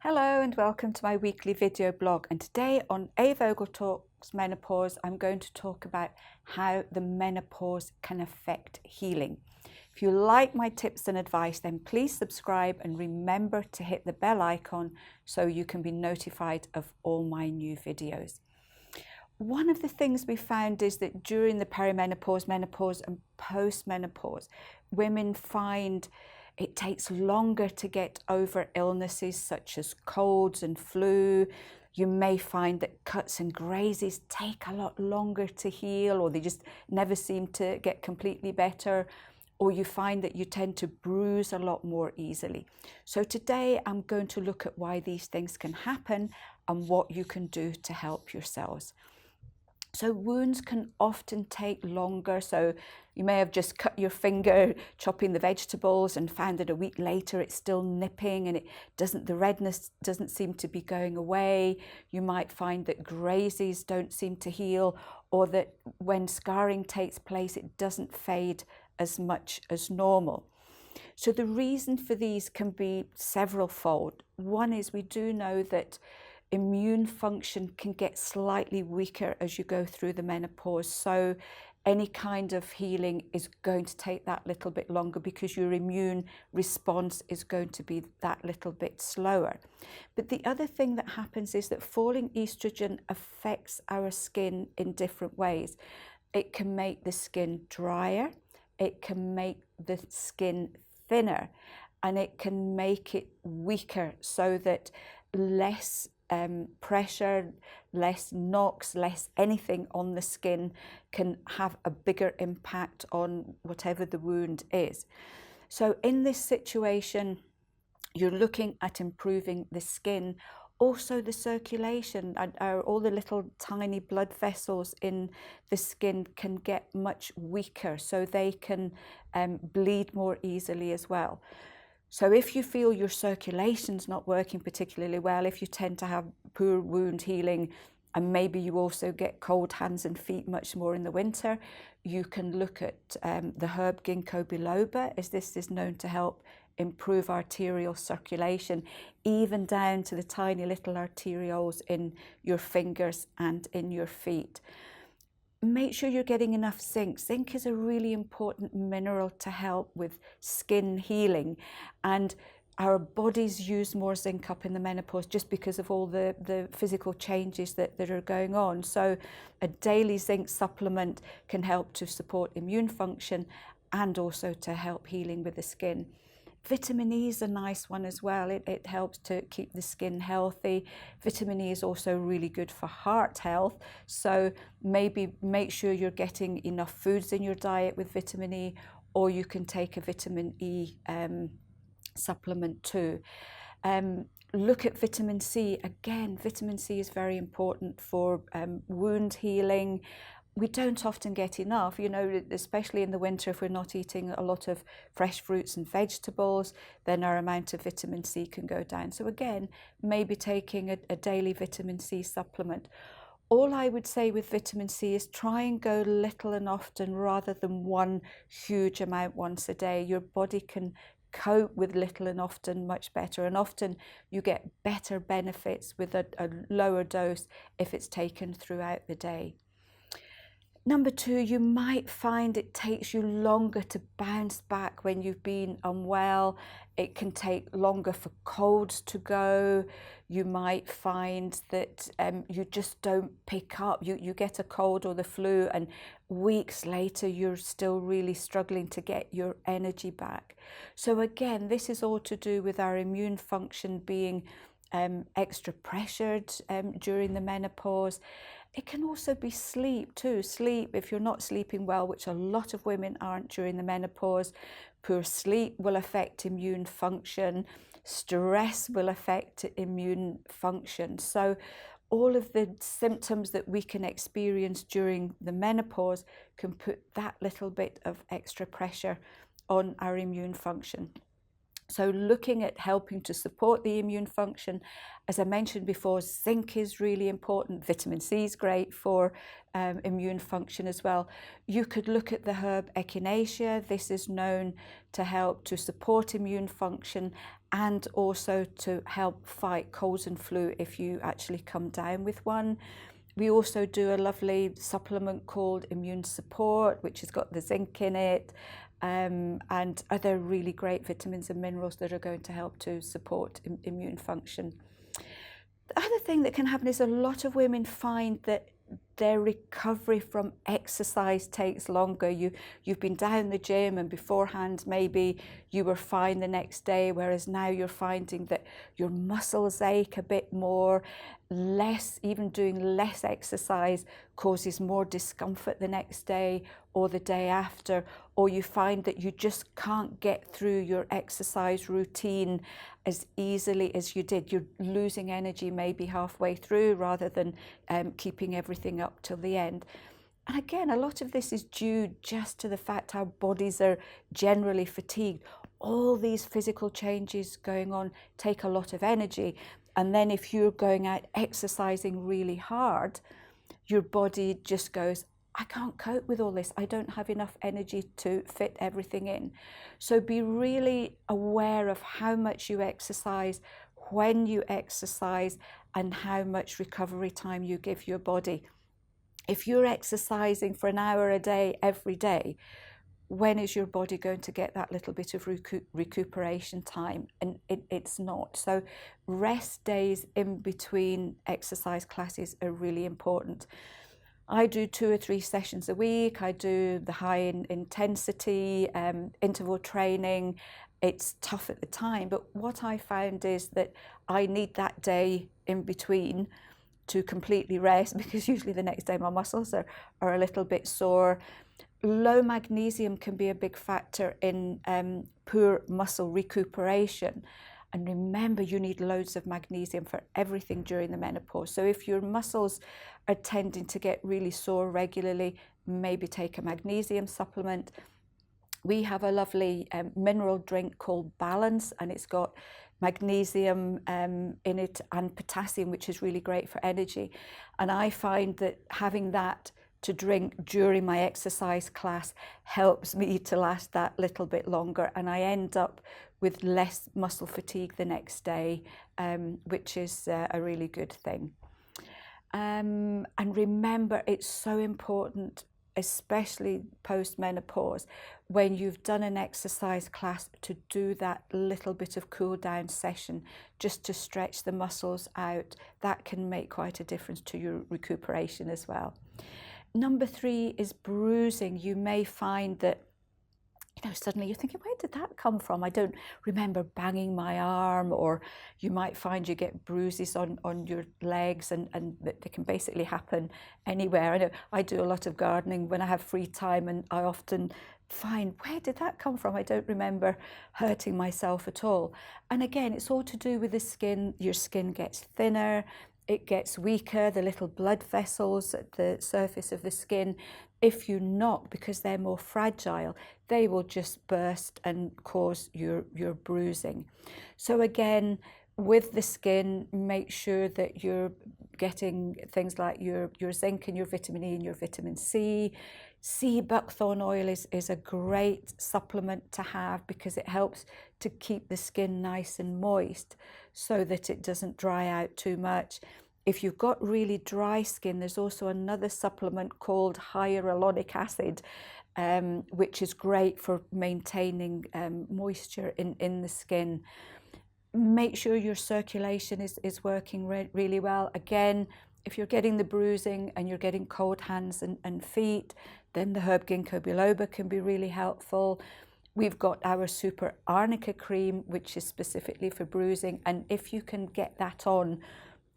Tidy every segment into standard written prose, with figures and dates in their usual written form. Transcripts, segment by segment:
Hello and welcome to my weekly video blog, and today on A Vogel Talks Menopause I'm going to talk about how the menopause can affect healing. If you like my tips and advice, then please subscribe and remember to hit the bell icon so you can be notified of all my new videos. One of the things we found is that during the perimenopause, menopause and postmenopause, women find it takes longer to get over illnesses such as colds and flu. You may find that cuts and grazes take a lot longer to heal, or they just never seem to get completely better, or you find that you tend to bruise a lot more easily. So today I'm going to look at why these things can happen and what you can do to help yourselves. So wounds can often take longer. So you may have just cut your finger chopping the vegetables and found that a week later it's still nipping and the redness doesn't seem to be going away. You might find that grazes don't seem to heal, or that when scarring takes place it doesn't fade as much as normal. So the reason for these can be several-fold. One is we do know that immune function can get slightly weaker as you go through the menopause. So any kind of healing is going to take that little bit longer because your immune response is going to be that little bit slower. But the other thing that happens is that falling estrogen affects our skin in different ways. It can make the skin drier, it can make the skin thinner, and it can make it weaker so that less pressure, less knocks, less anything on the skin can have a bigger impact on whatever the wound is. So in this situation, you're looking at improving the skin, also the circulation, and all the little tiny blood vessels in the skin can get much weaker, so they can bleed more easily as well. So if you feel your circulation's not working particularly well, if you tend to have poor wound healing, and maybe you also get cold hands and feet much more in the winter, you can look at the herb ginkgo biloba, as this is known to help improve arterial circulation, even down to the tiny little arterioles in your fingers and in your feet. Make sure you're getting enough zinc. Zinc is a really important mineral to help with skin healing, and our bodies use more zinc up in the menopause just because of all the physical changes that are going on. So a daily zinc supplement can help to support immune function and also to help healing with the skin. Vitamin E is a nice one as well. It helps to keep the skin healthy. Vitamin E is also really good for heart health. So maybe make sure you're getting enough foods in your diet with vitamin E, or you can take a vitamin E supplement too. Look at vitamin C. Again, vitamin C is very important for wound healing. We don't often get enough, especially in the winter. If we're not eating a lot of fresh fruits and vegetables, then our amount of vitamin C can go down. So again, maybe taking a daily vitamin C supplement. All I would say with vitamin C is try and go little and often rather than one huge amount once a day. Your body can cope with little and often much better, and often you get better benefits with a lower dose if it's taken throughout the day. Number two, you might find it takes you longer to bounce back when you've been unwell. It can take longer for colds to go. You might find that you just don't pick up. You get a cold or the flu, and weeks later you're still really struggling to get your energy back. So again, this is all to do with our immune function being extra pressured during the menopause. It can also be sleep too. Sleep, if you're not sleeping well, which a lot of women aren't during the menopause, poor sleep will affect immune function. Stress will affect immune function. So all of the symptoms that we can experience during the menopause can put that little bit of extra pressure on our immune function. So looking at helping to support the immune function, as I mentioned before, zinc is really important. Vitamin C is great for immune function as well. You could look at the herb echinacea. This is known to help to support immune function and also to help fight colds and flu if you actually come down with one. We also do a lovely supplement called Immune Support, which has got the zinc in it, and other really great vitamins and minerals that are going to help to support immune function. The other thing that can happen is a lot of women find that their recovery from exercise takes longer. You've been down the gym and beforehand maybe you were fine the next day, whereas now you're finding that your muscles ache a bit more, even doing less exercise causes more discomfort the next day or the day after, or you find that you just can't get through your exercise routine as easily as you did. You're losing energy maybe halfway through rather than keeping everything up till the end. And again, a lot of this is due just to the fact our bodies are generally fatigued. All these physical changes going on take a lot of energy. And then if you're going out exercising really hard, your body just goes, I can't cope with all this. I don't have enough energy to fit everything in. So be really aware of how much you exercise, when you exercise, and how much recovery time you give your body. If you're exercising for an hour a day, every day, when is your body going to get that little bit of recuperation time? And it's not. So rest days in between exercise classes are really important. I do 2 or 3 sessions a week. I do the high intensity interval training. It's tough at the time, but what I found is that I need that day in between to completely rest, because usually the next day my muscles are a little bit sore. Low magnesium can be a big factor in poor muscle recuperation. And remember, you need loads of magnesium for everything during the menopause. So if your muscles are tending to get really sore regularly, maybe take a magnesium supplement. We have a lovely mineral drink called Balance, and it's got magnesium in it and potassium, which is really great for energy. And I find that having that to drink during my exercise class helps me to last that little bit longer, and I end up with less muscle fatigue the next day, which is a really good thing. And remember, it's so important, especially post-menopause, when you've done an exercise class, to do that little bit of cool down session just to stretch the muscles out. That can make quite a difference to your recuperation as well. Number 3 is bruising. You may find that suddenly you're thinking, where did that come from? I don't remember banging my arm. Or you might find you get bruises on your legs, and they can basically happen anywhere. I know I do a lot of gardening when I have free time, and I often find, where did that come from? I don't remember hurting myself at all. And again, it's all to do with the skin. Your skin gets thinner, it gets weaker, the little blood vessels at the surface of the skin. If you knock, because they're more fragile, they will just burst and cause your bruising. So again, with the skin, make sure that you're getting things like your zinc and your vitamin E and your vitamin C. Buckthorn oil is a great supplement to have, because it helps to keep the skin nice and moist so that it doesn't dry out too much. If you've got really dry skin, there's also another supplement called hyaluronic acid, which is great for maintaining moisture in the skin. Make sure your circulation is working really well. Again, if you're getting the bruising and you're getting cold hands and feet, then the herb ginkgo biloba can be really helpful. We've got our super arnica cream, which is specifically for bruising. And if you can get that on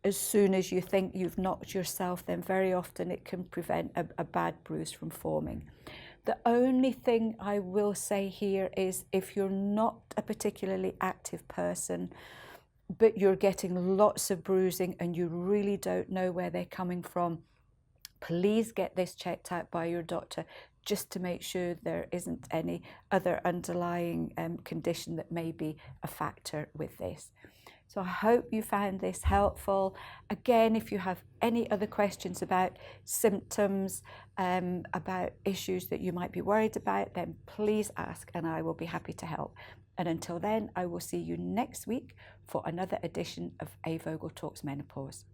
as soon as you think you've knocked yourself, then very often it can prevent a bad bruise from forming. The only thing I will say here is, if you're not a particularly active person, but you're getting lots of bruising and you really don't know where they're coming from, please get this checked out by your doctor, just to make sure there isn't any other underlying condition that may be a factor with this. So I hope you found this helpful. Again, if you have any other questions about symptoms, about issues that you might be worried about, then please ask and I will be happy to help. And until then, I will see you next week for another edition of A Vogel Talks Menopause.